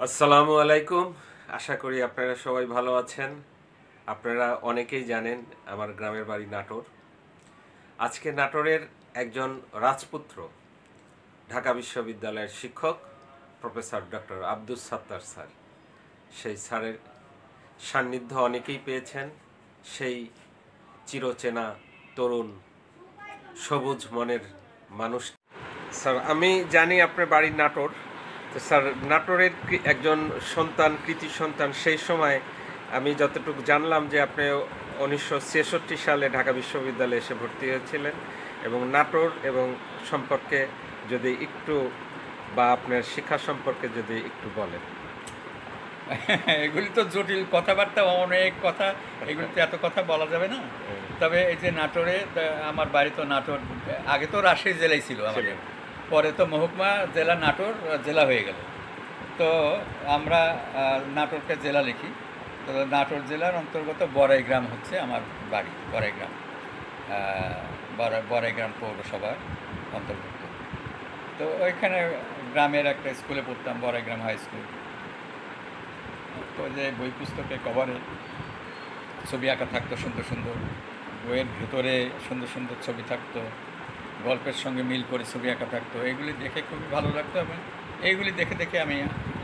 আসসালামু আলাইকুম। আশা করি আপনারা সবাই ভালো আছেন। আপনারা অনেকেই জানেন আমার গ্রামের বাড়ি নাটোর। আজকে নাটোরের একজন রাজপুত্র, ঢাকা বিশ্ববিদ্যালয়ের শিক্ষক professor doctor Abdus Sattar sir, সেই স্যারের সান্নিধ্য অনেকেই পেয়েছেন। সেই চিরচেনা তরুণ সবুজ মনের মানুষ। স্যার, আমি জানি আপনার বাড়ি নাটোর। তো স্যার, নাটোরের একজন সন্তান, কৃতি সন্তান। সেই সময় আমি যতটুকু জানলাম যে আপনি 1966 সালে ঢাকা বিশ্ববিদ্যালয়ে এসে ভর্তি হয়েছিলেন, এবং নাটোর এবং সম্পর্কে যদি একটু, বা আপনার শিক্ষা সম্পর্কে যদি একটু বলেন। এগুলি তো জটিল কথাবার্তা, অনেক কথা, এগুলিতে এত কথা বলা যাবে না। তবে এই যে নাটোরে, আমার বাড়ি তো নাটোর, আগে তো রাজশাহী জেলাই ছিল আমাদের, পরে তো মহকুমা জেলা নাটোর জেলা হয়ে গেল। তো আমরা নাটোরকে জেলা লিখি। তো নাটোর জেলার অন্তর্গত বড়াইগ্রাম হচ্ছে আমার বাড়ি। বড়াইগ্রাম, বড়াইগ্রাম পৌরসভার অন্তর্ভুক্ত। তো ওইখানে গ্রামের একটা স্কুলে পড়তাম, বড়াইগ্রাম হাই স্কুল। তো যে বই পুস্তকে কভারে ছবি আঁকা থাকতো সুন্দর সুন্দর, বইয়ের ভেতরে সুন্দর সুন্দর ছবি থাকতো, গল্পের সঙ্গে মিল করে ছবি আঁকা থাকতো। এগুলি দেখে খুবই ভালো লাগতো এবং এইগুলি দেখে দেখে আমি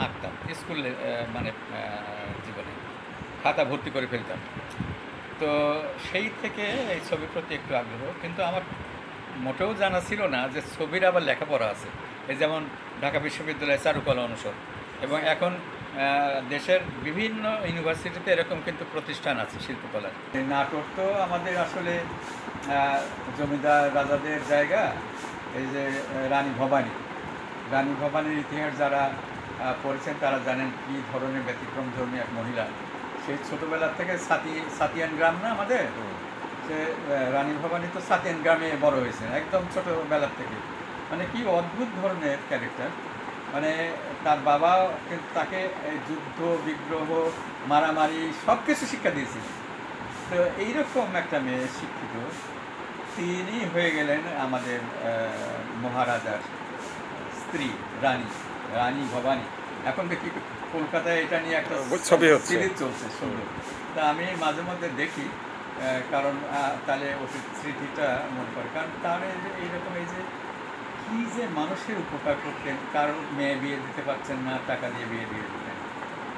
আঁকতাম স্কুলে, মানে জীবনে খাতা ভর্তি করে ফেলতাম। তো সেই থেকে এই ছবির প্রতি একটু আগ্রহ, কিন্তু আমার মোটেও জানা ছিল না যে ছবির আবার লেখাপড়া আছে। এই যেমন ঢাকা বিশ্ববিদ্যালয়ে চারুকলা অনুষদ, এবং এখন দেশের বিভিন্ন ইউনিভার্সিটিতে এরকম কিন্তু প্রতিষ্ঠান আছে শিল্পকলার। নাটোর তো আমাদের আসলে জমিদার রাজাদের জায়গা। এই যে রানী ভবানীর ইতিহাস যারা পড়েছেন তারা জানেন কী ধরনের ব্যতিক্রমধর্মী এক মহিলা। সেই ছোটোবেলা থেকে সাতিয়ান গ্রাম না আমাদের, সে রানী ভবানী তো সাতিয়ান গ্রামে বড় হয়েছে একদম ছোটোবেলার থেকে। মানে কি অদ্ভুত ধরনের ক্যারেক্টার। মানে তার বাবা কিন্তু তাকে যুদ্ধ বিগ্রহ মারামারি সব কিছু শিক্ষা দিয়েছিল। তো এইরকম একটা মেয়ে শিক্ষিত, তিনি হয়ে গেলেন আমাদের মহারাজার স্ত্রী, রানী ভবানী। এখন দেখি কলকাতায় এটা নিয়ে একটা সিরিজ চলছে সুন্দর। তা আমি মাঝে মধ্যে দেখি, কারণ তাহলে অতীত স্মৃতিটা মনে করে। কারণ তাহলে এইরকম এই যে কী যে মানুষের উপকার করতেন, কারো মেয়ে বিয়ে দিতে পারছেন না, টাকা দিয়ে বিয়ে দিয়ে দিতেন,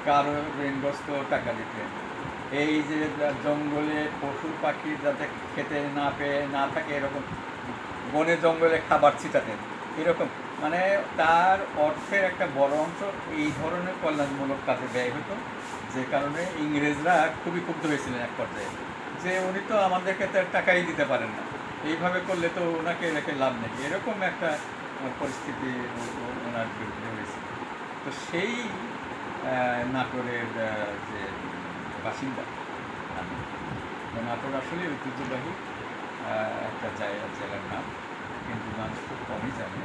কারো ঋণগ্রস্ত টাকা দিতেন। এই যে জঙ্গলে পশু পাখি যাতে খেতে না পেয়ে না থাকে, এরকম বনে জঙ্গলে খাবার ছিটাতেন, এরকম। মানে তার অর্থের একটা বড় অংশ এই ধরনের কল্যাণমূলক কাজে ব্যয় হতো, যে কারণে ইংরেজরা খুবই ক্ষুব্ধ হয়েছিলেন এক পর্যায়ে, যে উনি তো আমাদেরকে তো টাকাই দিতে পারেন না, এইভাবে করলে তো ওনাকে রেখে লাভ নেই। এরকম একটা পরিস্থিতি ওনার বিরুদ্ধে হয়েছিল। তো সেই নাটোরের যে বাসিন্দা, নাটোর আসলে ঐতিহ্যবাহী একটা জেলার নাম, কিন্তু মানুষ খুব কমই জানে।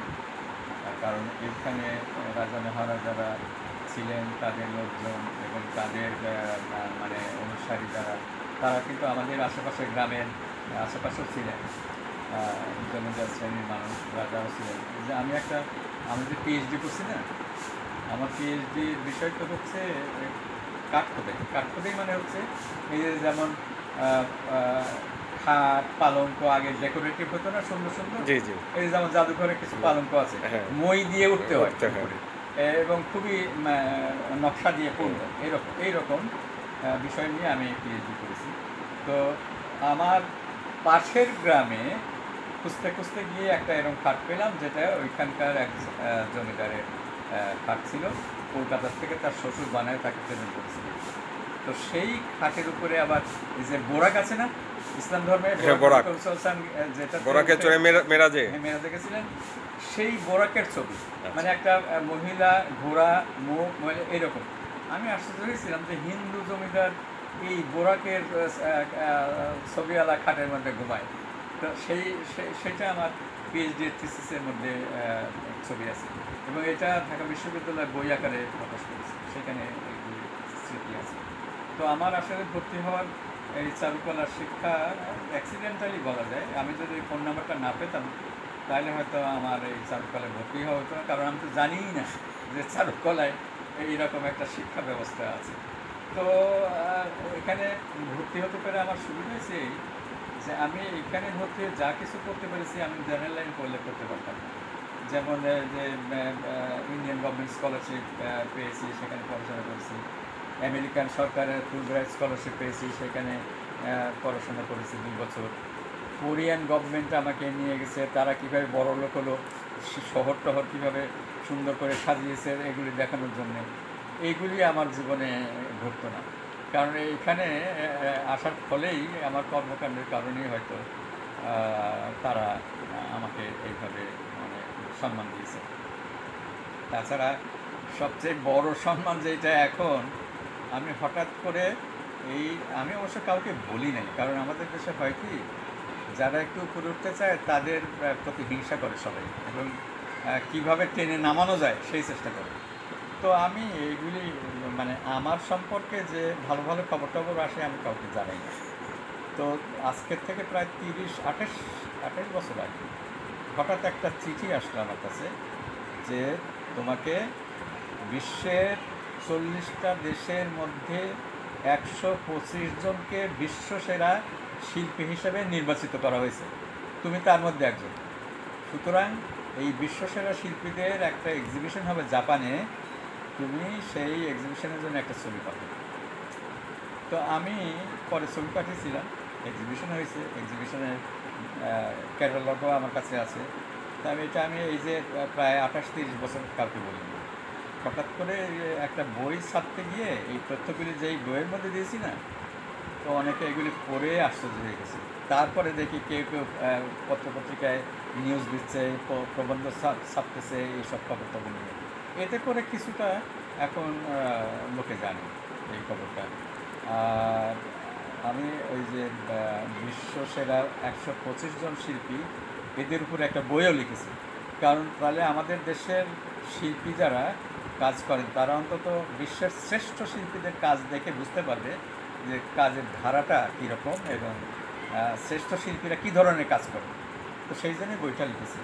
কারণ এখানে রাজা মহারাজারা ছিলেন, তাদের লোকজন এবং তাদের মানে অনুসারী যারা, তারা কিন্তু আমাদের আশেপাশে গ্রামের আশেপাশেও ছিলেন, জমিদার শ্রেণীর মানুষ, রাজাও ছিলেন। যে আমি যে পিএইচডি করছি না, আমার পিএইচডির বিষয় তো হচ্ছে কাঠখোদাই। মানে হচ্ছে এই যে যেমন খাট পালঙ্ক আগে ডেকোরেটিভ হতো না, সুন্দর সুন্দর। এই যে যেমন জাদুঘরে কিছু পালঙ্ক আছে, মই দিয়ে উঠতে হয় এবং খুবই নকশা দিয়ে পড়লো, এইরকম বিষয় নিয়ে আমি পিএইচডি করেছি। তো আমার পাশের গ্রামে খুঁজতে গিয়ে একটা এরকম খাট পেলাম, যেটা ওইখানকার এক জমিদারের খাট ছিল। কলকাতার থেকে তার শ্বশুর বানায় তাকে প্রেজেন্ট করেছিল। তো সেই খাটের উপরে আবার এই যে বোরাক আছে না, ইসলাম ধর্মে যেটা মেরাজে গেছিলেন, সেই বোরাকের ছবি। মানে একটা মহিলা, ঘোড়া, মুখ, মানে এইরকম। আমি আশ্চর্য হয়েছিলাম যে হিন্দু জমিদার এই বোরাকের ছবিওয়ালা খাটের মধ্যে ঘুমায়। তো সেটা আমার পিএইচডি থিসিসের মধ্যে ছবি আছে, এবং এটা ঢাকা বিশ্ববিদ্যালয়ের বই আকারে প্রকাশ করেছে, সেখানে স্মৃতি আছে। তো আমার আসলে ভর্তি হওয়ার এই চারুকলার শিক্ষা অ্যাক্সিডেন্টালি বলা যায়। আমি যদি ফোন নাম্বারটা না পেতাম তাহলে হয়তো আমার এই চারুকলায় ভর্তি হওয়া হতো না, কারণ আমি তো জানিই না যে চারুকলায় এইরকম একটা শিক্ষা ব্যবস্থা আছে। তো এখানে ভর্তি হতে পেরে আমার সুবিধা হয়েছে এই যে আমি এখানে ভর্তি হয়ে যা কিছু করতে পেরেছি আমি জেনারেল লাইন পড়লে করতে পারতাম না। যেমন যে ইন্ডিয়ান গভর্নমেন্ট স্কলারশিপ পেয়েছি, সেখানে পড়াশোনা করেছি। আমেরিকান সরকারের ফুলব্রাইট স্কলারশিপ পেয়েছি, সেখানে পড়াশোনা করেছি 2 বছর। কোরিয়ান গভর্নমেন্ট আমাকে নিয়ে গেছে, তারা কীভাবে বড় লোক হলো, শহর টহর কীভাবে সুন্দর করে সাজিয়েছে এগুলি দেখানোর জন্য। এইগুলি আমার জীবনে ঘটতো না, কারণ এইখানে আসার ফলেই আমার কর্মকাণ্ডের কারণেই হয়তো তারা আমাকে এইভাবে মানে সম্মান দিয়েছে। তাছাড়া সবচেয়ে বড় সম্মান যেটা এখন, আমি হঠাৎ করে আমি অবশ্য কাউকে বলি নাই, কারণ আমাদের দেশে হয় কি, যারা একটু উপরে উঠতে চায় তাদের প্রতি হিংসা করে সবাই, এবং কীভাবে টেনে নামানো যায় সেই চেষ্টা করে। তো আমি এইগুলি মানে আমার সম্পর্কে যে ভালো ভালো খবর টবর আসে আমি কাউকে জানাই না। তো আজকের থেকে প্রায় 28 বছর আগে হঠাৎ একটা চিঠি আসলো আমার কাছে যে তোমাকে বিশ্বের 40টা দেশের মধ্যে 125 জনকে বিশ্বসেরা শিল্পী হিসেবে নির্বাচিত করা হয়েছে, তুমি তার মধ্যে একজন। সুতরাং এই বিশ্বসেরা শিল্পীদের একটা এক্সিবিশন হবে জাপানে, তুমি সেই এক্সিবিশনের জন্য একটা ছবি পাবে। তো আমি পরে ছবি পাঠিয়েছিলাম, এক্সিবিশন হয়েছে, এক্সিবিশনের ক্যাটালগও আমার কাছে আছে। তা আমি এই যে প্রায় 28-30 বছর কাউকে বলিনি। হঠাৎ করে একটা বই ছাপতে গিয়ে এই তথ্যগুলি যেই বইয়ের মধ্যে দিয়েছি না, তো অনেকে এগুলি পড়ে আশ্চর্য হয়ে গেছে। তারপরে দেখি কেউ কেউ পত্রপত্রিকায় নিউজ দিচ্ছে, প্রবন্ধ ছাপতেছে এইসব খবর টবর নিয়ে। এতে করে কিছুটা এখন লোকে জানে এই খবরটা। আর আমি ওই যে বিশ্বসেরা 125 জন শিল্পী, এদের উপরে একটা বইও লিখেছি। কারণ তাহলে আমাদের দেশের শিল্পী যারা কাজ করেন তারা অন্তত বিশ্বের শ্রেষ্ঠ শিল্পীদের কাজ দেখে বুঝতে পারবে যে কাজের ধারাটা কীরকম এবং শ্রেষ্ঠ শিল্পীরা কী ধরনের কাজ করে। তো সেই জন্যই বইটা লিখেছি।